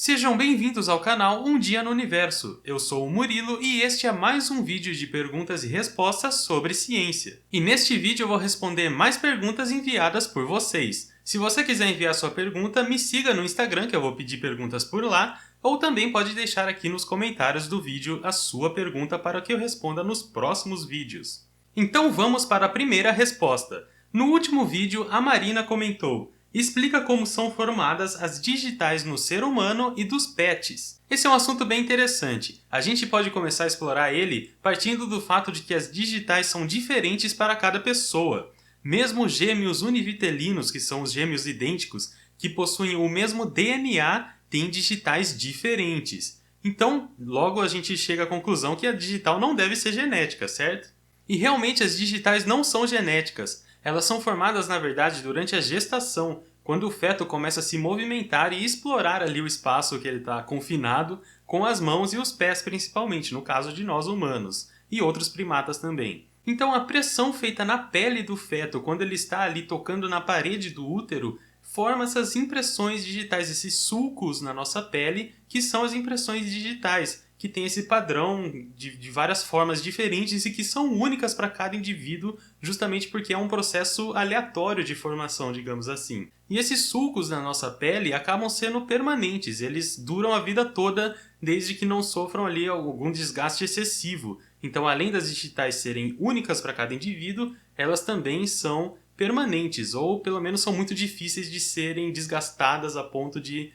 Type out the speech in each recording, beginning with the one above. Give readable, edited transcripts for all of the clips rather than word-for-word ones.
Sejam bem-vindos ao canal Um Dia no Universo. Eu sou o Murilo e este é mais um vídeo de perguntas e respostas sobre ciência. E neste vídeo eu vou responder mais perguntas enviadas por vocês. Se você quiser enviar sua pergunta, me siga no Instagram que eu vou pedir perguntas por lá, ou também pode deixar aqui nos comentários do vídeo a sua pergunta para que eu responda nos próximos vídeos. Então vamos para a primeira resposta. No último vídeo, a Marina comentou: explica como são formadas as digitais no ser humano e dos pets. Esse é um assunto bem interessante. A gente pode começar a explorar ele partindo do fato de que as digitais são diferentes para cada pessoa. Mesmo gêmeos univitelinos, que são os gêmeos idênticos, que possuem o mesmo DNA, têm digitais diferentes. Então, logo a gente chega à conclusão que a digital não deve ser genética, certo? E realmente as digitais não são genéticas. Elas são formadas, na verdade, durante a gestação, quando o feto começa a se movimentar e explorar ali o espaço que ele está confinado com as mãos e os pés principalmente, no caso de nós humanos, e outros primatas também. Então a pressão feita na pele do feto quando ele está ali tocando na parede do útero forma essas impressões digitais, esses sulcos na nossa pele, que são as impressões digitais, que tem esse padrão de várias formas diferentes e que são únicas para cada indivíduo, justamente porque é um processo aleatório de formação, digamos assim. E esses sulcos na nossa pele acabam sendo permanentes, eles duram a vida toda desde que não sofram ali algum desgaste excessivo. Então, além das digitais serem únicas para cada indivíduo, elas também são permanentes, ou pelo menos são muito difíceis de serem desgastadas a ponto de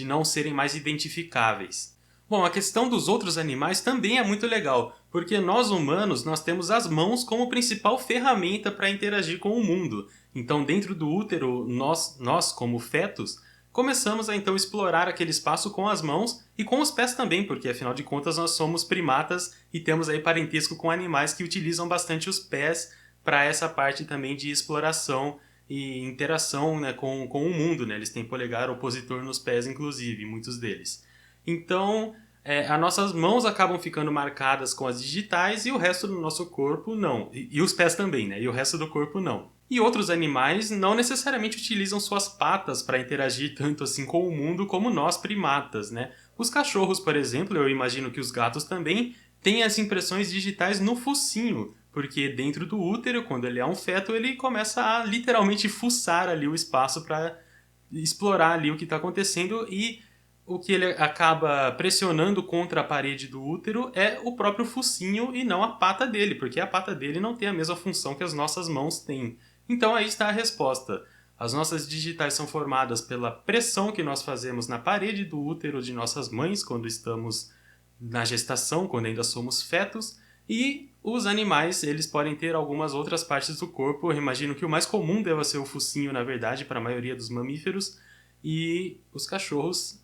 não serem mais identificáveis. Bom, a questão dos outros animais também é muito legal, porque nós humanos nós temos as mãos como principal ferramenta para interagir com o mundo. Então, dentro do útero, nós como fetos, começamos a então explorar aquele espaço com as mãos e com os pés também, porque afinal de contas nós somos primatas e temos aí parentesco com animais que utilizam bastante os pés para essa parte também de exploração e interação, né, com o mundo, né? Eles têm polegar opositor nos pés, inclusive, muitos deles. Então, as nossas mãos acabam ficando marcadas com as digitais e o resto do nosso corpo não. E os pés também, né? E o resto do corpo não. E outros animais não necessariamente utilizam suas patas para interagir tanto assim com o mundo como nós primatas, né? Os cachorros, por exemplo, eu imagino que os gatos também têm as impressões digitais no focinho, porque dentro do útero, quando ele é um feto, ele começa a literalmente fuçar ali o espaço para explorar ali o que está acontecendo e o que ele acaba pressionando contra a parede do útero é o próprio focinho e não a pata dele, porque a pata dele não tem a mesma função que as nossas mãos têm. Então aí está a resposta. As nossas digitais são formadas pela pressão que nós fazemos na parede do útero de nossas mães quando estamos na gestação, quando ainda somos fetos, e os animais, eles podem ter algumas outras partes do corpo. Eu imagino que o mais comum deva ser o focinho, na verdade, para a maioria dos mamíferos, e os cachorros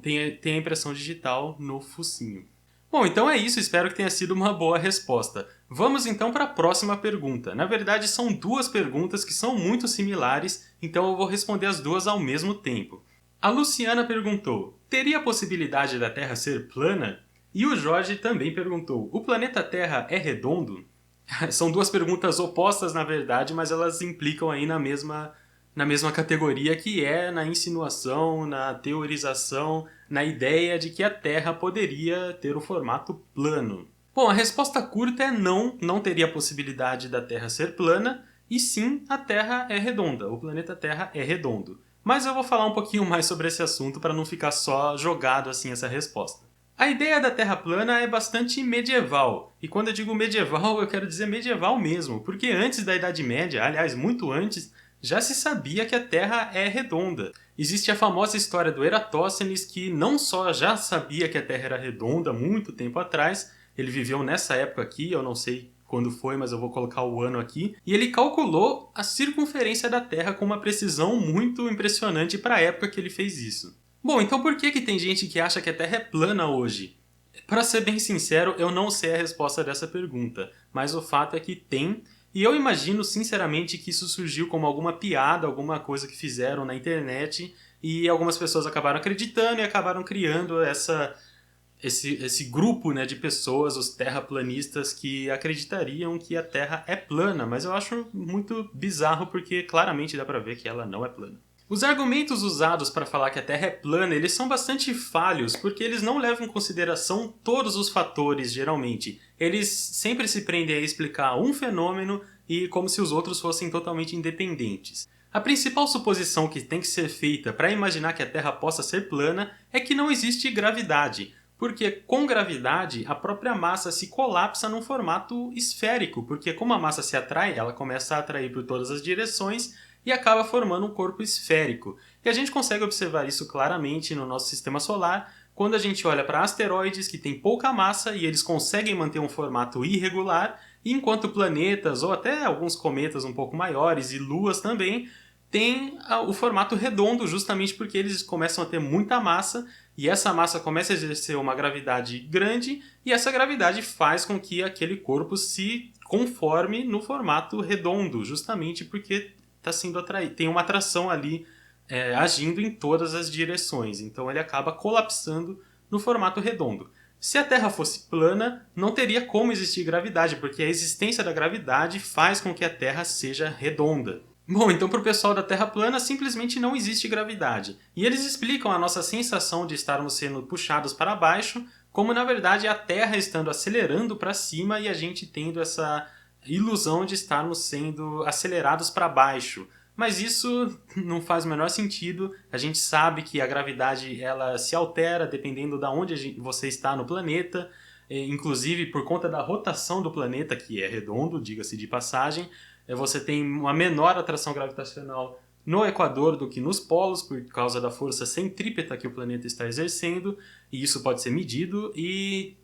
tem a impressão digital no focinho. Bom, então é isso, espero que tenha sido uma boa resposta. Vamos então para a próxima pergunta. Na verdade, são duas perguntas que são muito similares, então eu vou responder as duas ao mesmo tempo. A Luciana perguntou: teria a possibilidade da Terra ser plana? E o Jorge também perguntou: o planeta Terra é redondo? São duas perguntas opostas, na verdade, mas elas implicam aí na mesma categoria, que é na insinuação, na teorização, na ideia de que a Terra poderia ter o formato plano. Bom, a resposta curta é não, não teria possibilidade da Terra ser plana, e sim, a Terra é redonda, o planeta Terra é redondo. Mas eu vou falar um pouquinho mais sobre esse assunto para não ficar só jogado assim essa resposta. A ideia da Terra plana é bastante medieval, e quando eu digo medieval eu quero dizer medieval mesmo, porque antes da Idade Média, aliás, muito antes, já se sabia que a Terra é redonda. Existe a famosa história do Eratóstenes, que não só já sabia que a Terra era redonda há muito tempo atrás, ele viveu nessa época aqui, eu não sei quando foi, mas eu vou colocar o ano aqui, e ele calculou a circunferência da Terra com uma precisão muito impressionante para a época que ele fez isso. Bom, então por que tem gente que acha que a Terra é plana hoje? Para ser bem sincero, eu não sei a resposta dessa pergunta, mas o fato é que tem. E eu imagino, sinceramente, que isso surgiu como alguma piada, alguma coisa que fizeram na internet e algumas pessoas acabaram acreditando e acabaram criando esse grupo, né, de pessoas, os terraplanistas, que acreditariam que a Terra é plana. Mas eu acho muito bizarro porque claramente dá pra ver que ela não é plana. Os argumentos usados para falar que a Terra é plana, eles são bastante falhos, porque eles não levam em consideração todos os fatores, geralmente. Eles sempre se prendem a explicar um fenômeno e como se os outros fossem totalmente independentes. A principal suposição que tem que ser feita para imaginar que a Terra possa ser plana é que não existe gravidade, porque com gravidade a própria massa se colapsa num formato esférico, porque como a massa se atrai, ela começa a atrair por todas as direções e acaba formando um corpo esférico. E a gente consegue observar isso claramente no nosso sistema solar quando a gente olha para asteroides que têm pouca massa e eles conseguem manter um formato irregular, enquanto planetas ou até alguns cometas um pouco maiores e luas também têm o formato redondo, justamente porque eles começam a ter muita massa e essa massa começa a exercer uma gravidade grande e essa gravidade faz com que aquele corpo se conforme no formato redondo, justamente porque está sendo atraído, tem uma atração ali agindo em todas as direções, então ele acaba colapsando no formato redondo. Se a Terra fosse plana, não teria como existir gravidade, porque a existência da gravidade faz com que a Terra seja redonda. Bom, então para o pessoal da Terra plana simplesmente não existe gravidade. E eles explicam a nossa sensação de estarmos sendo puxados para baixo, como na verdade a Terra estando acelerando para cima e a gente tendo essa ilusão de estarmos sendo acelerados para baixo. Mas isso não faz o menor sentido. A gente sabe que a gravidade ela se altera dependendo de onde você está no planeta. Inclusive por conta da rotação do planeta, que é redondo, diga-se de passagem, você tem uma menor atração gravitacional no Equador do que nos polos, por causa da força centrípeta que o planeta está exercendo, e isso pode ser medido, e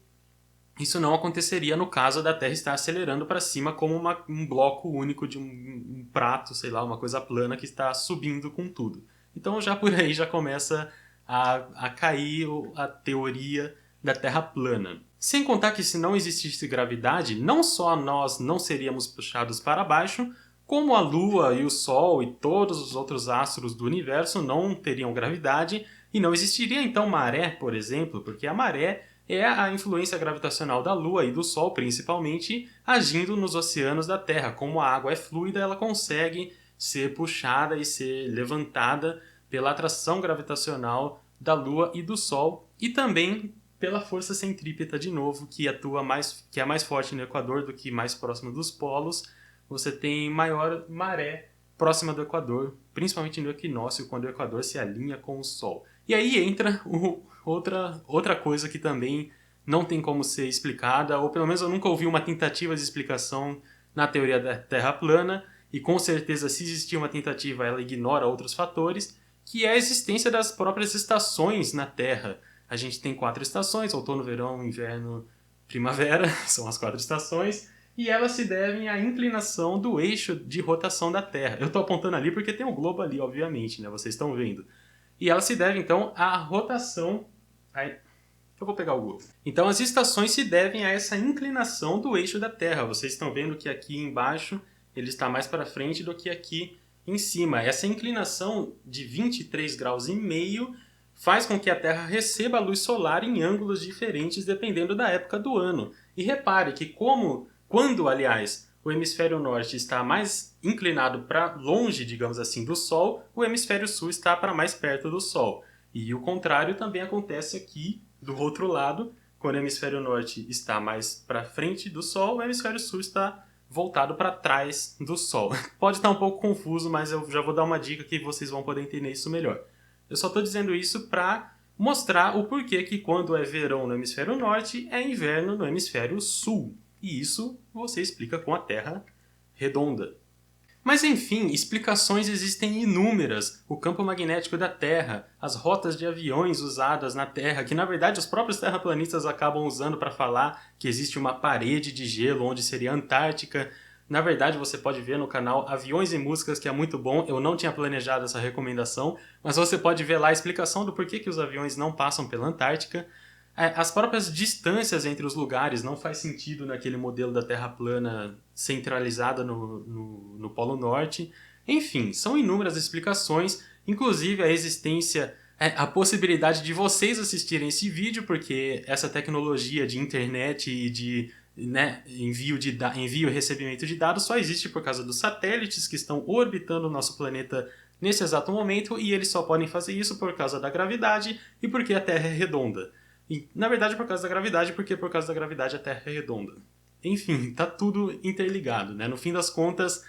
isso não aconteceria no caso da Terra estar acelerando para cima como um bloco único de um prato, sei lá, uma coisa plana que está subindo com tudo. Então já por aí já começa a cair a teoria da Terra plana. Sem contar que se não existisse gravidade, não só nós não seríamos puxados para baixo, como a Lua e o Sol e todos os outros astros do universo não teriam gravidade e não existiria então maré, por exemplo, porque a maré é a influência gravitacional da Lua e do Sol, principalmente, agindo nos oceanos da Terra. Como a água é fluida, ela consegue ser puxada e ser levantada pela atração gravitacional da Lua e do Sol e também pela força centrípeta de novo, que é mais forte no Equador do que mais próximo dos polos. Você tem maior maré próxima do Equador, principalmente no equinócio, quando o Equador se alinha com o Sol. E aí entra outra coisa que também não tem como ser explicada, ou pelo menos eu nunca ouvi uma tentativa de explicação na teoria da Terra plana, e com certeza se existir uma tentativa ela ignora outros fatores, que é a existência das próprias estações na Terra. A gente tem 4 estações, outono, verão, inverno, primavera, são as 4 estações, e elas se devem à inclinação do eixo de rotação da Terra. Eu estou apontando ali porque tem um globo ali, obviamente, né? Vocês estão vendo. E elas se devem, então, à rotação... Eu vou pegar o globo. Então, as estações se devem a essa inclinação do eixo da Terra. Vocês estão vendo que aqui embaixo ele está mais para frente do que aqui em cima. Essa inclinação de 23 graus e meio faz com que a Terra receba a luz solar em ângulos diferentes dependendo da época do ano. E repare que quando, aliás, o hemisfério norte está mais inclinado para longe, digamos assim, do Sol, o hemisfério sul está para mais perto do Sol. E o contrário também acontece aqui do outro lado, quando o hemisfério norte está mais para frente do Sol, o hemisfério sul está voltado para trás do Sol. Pode estar um pouco confuso, mas eu já vou dar uma dica que vocês vão poder entender isso melhor. Eu só estou dizendo isso para mostrar o porquê que quando é verão no hemisfério norte, é inverno no hemisfério sul. E isso você explica com a Terra redonda. Mas enfim, explicações existem inúmeras. O campo magnético da Terra, as rotas de aviões usadas na Terra, que na verdade os próprios terraplanistas acabam usando para falar que existe uma parede de gelo onde seria a Antártica. Na verdade, você pode ver no canal Aviões e Músicas, que é muito bom. Eu não tinha planejado essa recomendação, mas você pode ver lá a explicação do porquê que os aviões não passam pela Antártica. As próprias distâncias entre os lugares não faz sentido naquele modelo da Terra plana centralizada no Polo Norte. Enfim, são inúmeras explicações, inclusive a existência, a possibilidade de vocês assistirem esse vídeo, porque essa tecnologia de internet e de envio e recebimento de dados só existe por causa dos satélites que estão orbitando o nosso planeta nesse exato momento e eles só podem fazer isso por causa da gravidade e porque a Terra é redonda. E, na verdade, por causa da gravidade, porque por causa da gravidade a Terra é redonda. Enfim, tá tudo interligado, né? No fim das contas,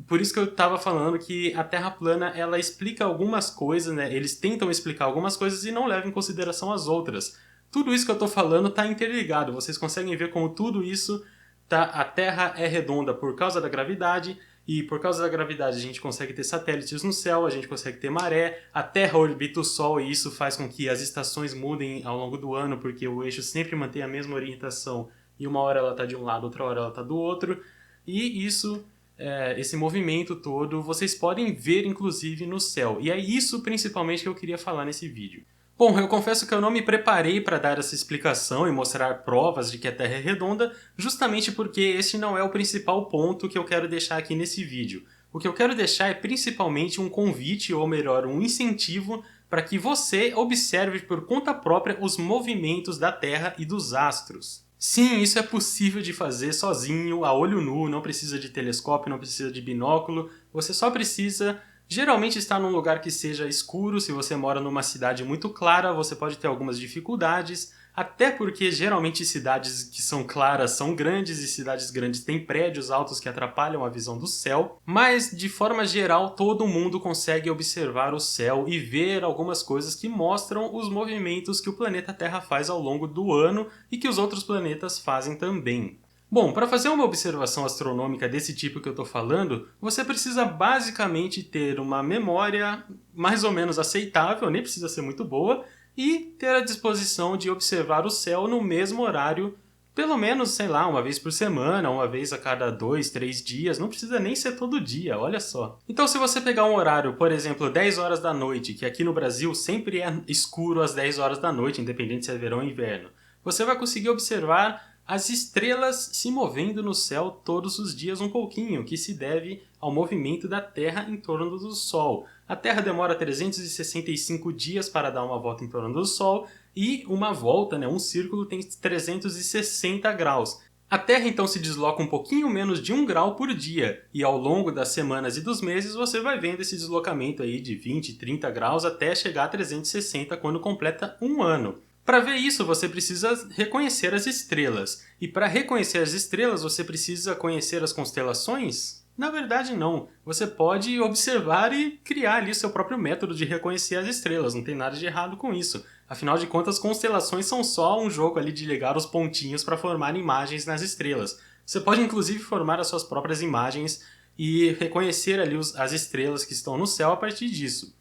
por isso que eu estava falando que a Terra plana, ela explica algumas coisas, né? Eles tentam explicar algumas coisas e não levam em consideração as outras. Tudo isso que eu estou falando está interligado. Vocês conseguem ver como tudo isso tá. A Terra é redonda por causa da gravidade e por causa da gravidade a gente consegue ter satélites no céu, a gente consegue ter maré, a Terra orbita o Sol e isso faz com que as estações mudem ao longo do ano porque o eixo sempre mantém a mesma orientação e uma hora ela está de um lado, outra hora ela está do outro. E isso, esse movimento todo, vocês podem ver inclusive no céu. E é isso principalmente que eu queria falar nesse vídeo. Bom, eu confesso que eu não me preparei para dar essa explicação e mostrar provas de que a Terra é redonda, justamente porque esse não é o principal ponto que eu quero deixar aqui nesse vídeo. O que eu quero deixar é principalmente um convite, ou melhor, um incentivo, para que você observe por conta própria os movimentos da Terra e dos astros. Sim, isso é possível de fazer sozinho, a olho nu, não precisa de telescópio, não precisa de binóculo, você só precisa geralmente estar num lugar que seja escuro. Se você mora numa cidade muito clara, você pode ter algumas dificuldades, até porque geralmente cidades que são claras são grandes e cidades grandes têm prédios altos que atrapalham a visão do céu, mas de forma geral todo mundo consegue observar o céu e ver algumas coisas que mostram os movimentos que o planeta Terra faz ao longo do ano e que os outros planetas fazem também. Bom, para fazer uma observação astronômica desse tipo que eu estou falando, você precisa basicamente ter uma memória mais ou menos aceitável, nem precisa ser muito boa, e ter a disposição de observar o céu no mesmo horário, pelo menos, sei lá, uma vez por semana, uma vez a cada 2, 3 dias, não precisa nem ser todo dia, olha só. Então se você pegar um horário, por exemplo, 10 horas da noite, que aqui no Brasil sempre é escuro às 10 horas da noite, independente se é verão ou inverno, você vai conseguir observar as estrelas se movendo no céu todos os dias um pouquinho, que se deve ao movimento da Terra em torno do Sol. A Terra demora 365 dias para dar uma volta em torno do Sol e uma volta, um círculo, tem 360 graus. A Terra então se desloca um pouquinho menos de 1 grau por dia e ao longo das semanas e dos meses você vai vendo esse deslocamento aí de 20, 30 graus até chegar a 360 quando completa um ano. Para ver isso, você precisa reconhecer as estrelas. E para reconhecer as estrelas, você precisa conhecer as constelações? Na verdade, não. Você pode observar e criar ali seu próprio método de reconhecer as estrelas. Não tem nada de errado com isso. Afinal de contas, constelações são só um jogo ali de ligar os pontinhos para formar imagens nas estrelas. Você pode inclusive formar as suas próprias imagens e reconhecer ali as estrelas que estão no céu a partir disso.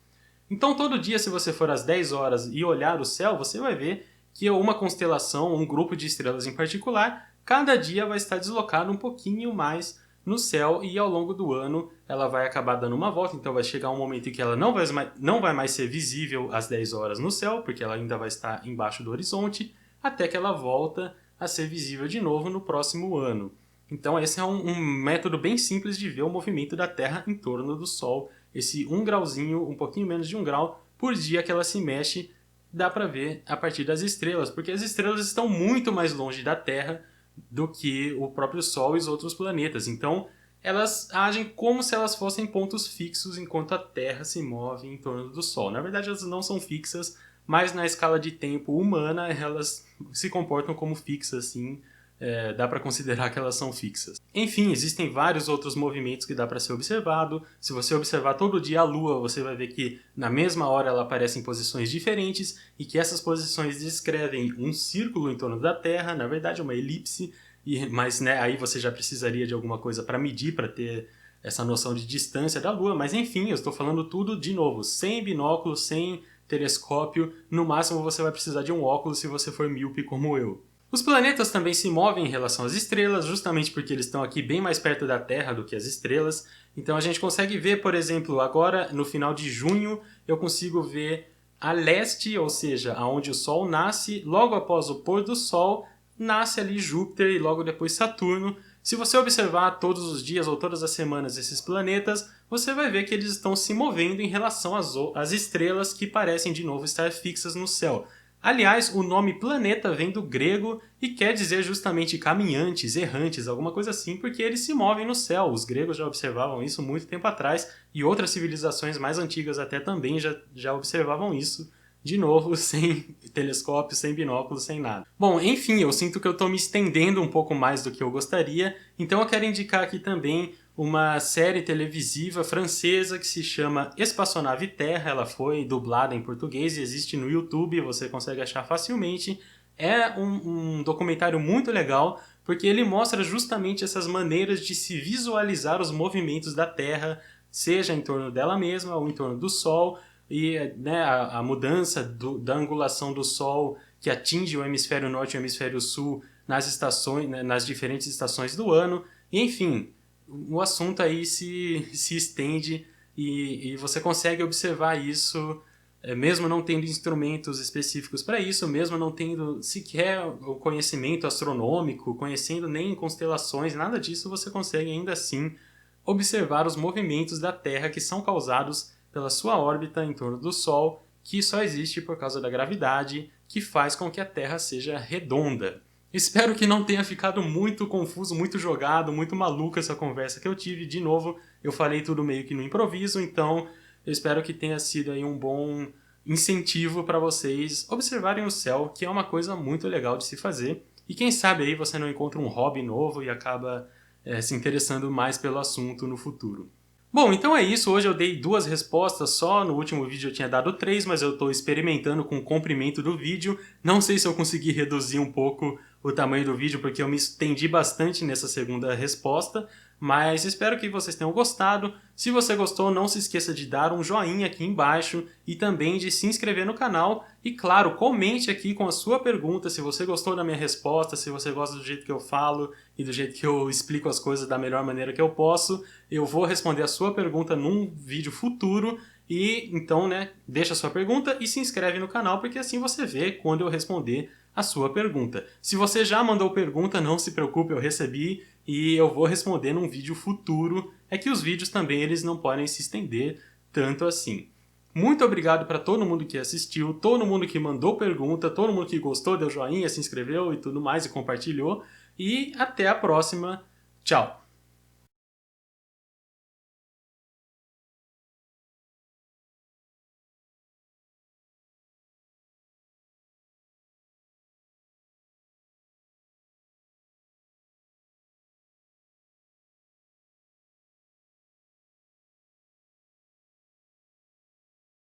Então todo dia, se você for às 10 horas e olhar o céu, você vai ver que uma constelação, um grupo de estrelas em particular, cada dia vai estar deslocado um pouquinho mais no céu e ao longo do ano ela vai acabar dando uma volta, então vai chegar um momento em que ela não vai mais ser visível às 10 horas no céu, porque ela ainda vai estar embaixo do horizonte, até que ela volta a ser visível de novo no próximo ano. Então esse é um método bem simples de ver o movimento da Terra em torno do Sol. Esse 1 grauzinho, um pouquinho menos de 1 grau por dia que ela se mexe, dá para ver a partir das estrelas, porque as estrelas estão muito mais longe da Terra do que o próprio Sol e os outros planetas. Então elas agem como se elas fossem pontos fixos enquanto a Terra se move em torno do Sol. Na verdade elas não são fixas, mas na escala de tempo humana elas se comportam como fixas, sim. Dá para considerar que elas são fixas. Enfim, existem vários outros movimentos que dá para ser observado. Se você observar todo dia a Lua, você vai ver que na mesma hora ela aparece em posições diferentes e que essas posições descrevem um círculo em torno da Terra, na verdade uma elipse, mas aí você já precisaria de alguma coisa para medir, para ter essa noção de distância da Lua. Mas enfim, eu estou falando tudo de novo, sem binóculo, sem telescópio. No máximo você vai precisar de um óculos se você for míope como eu. Os planetas também se movem em relação às estrelas, justamente porque eles estão aqui bem mais perto da Terra do que as estrelas. Então a gente consegue ver, por exemplo, agora no final de junho, eu consigo ver a leste, ou seja, aonde o Sol nasce, logo após o pôr do Sol, nasce ali Júpiter e logo depois Saturno. Se você observar todos os dias ou todas as semanas esses planetas, você vai ver que eles estão se movendo em relação às estrelas que parecem de novo estar fixas no céu. Aliás, o nome planeta vem do grego e quer dizer justamente caminhantes, errantes, alguma coisa assim, porque eles se movem no céu. Os gregos já observavam isso muito tempo atrás e outras civilizações mais antigas até também já observavam isso. De novo, sem telescópio, sem binóculo, sem nada. Bom, enfim, eu sinto que eu estou me estendendo um pouco mais do que eu gostaria, então eu quero indicar aqui também uma série televisiva francesa que se chama Espaçonave Terra. Ela foi dublada em português e existe no YouTube, você consegue achar facilmente. É um documentário muito legal, porque ele mostra justamente essas maneiras de se visualizar os movimentos da Terra, seja em torno dela mesma ou em torno do Sol, e né, a mudança da angulação do Sol que atinge o hemisfério norte e o hemisfério sul nas estações, né, nas diferentes estações do ano. E, enfim, o assunto aí se estende e você consegue observar isso, mesmo não tendo instrumentos específicos para isso, mesmo não tendo sequer o conhecimento astronômico, conhecendo nem constelações, nada disso, você consegue ainda assim observar os movimentos da Terra que são causados pela sua órbita em torno do Sol, que só existe por causa da gravidade, que faz com que a Terra seja redonda. Espero que não tenha ficado muito confuso, muito jogado, muito maluco essa conversa que eu tive. De novo, eu falei tudo meio que no improviso, então eu espero que tenha sido aí um bom incentivo para vocês observarem o céu, que é uma coisa muito legal de se fazer. E quem sabe aí você não encontra um hobby novo e acaba se interessando mais pelo assunto no futuro. Bom, então é isso. Hoje eu dei 2 respostas só. No último vídeo eu tinha dado 3, mas eu estou experimentando com o comprimento do vídeo. Não sei se eu consegui reduzir um pouco o tamanho do vídeo, porque eu me estendi bastante nessa segunda resposta, mas espero que vocês tenham gostado. Se você gostou, não se esqueça de dar um joinha aqui embaixo e também de se inscrever no canal. E claro, comente aqui com a sua pergunta se você gostou da minha resposta, se você gosta do jeito que eu falo e do jeito que eu explico as coisas da melhor maneira que eu posso. Eu vou responder a sua pergunta num vídeo futuro. E então, né, deixa a sua pergunta e se inscreve no canal, porque assim você vê quando eu responder a sua pergunta. Se você já mandou pergunta, não se preocupe, eu recebi e eu vou responder num vídeo futuro. É que os vídeos também eles não podem se estender tanto assim. Muito obrigado para todo mundo que assistiu, todo mundo que mandou pergunta, todo mundo que gostou, deu joinha, se inscreveu e tudo mais e compartilhou. E até a próxima. Tchau!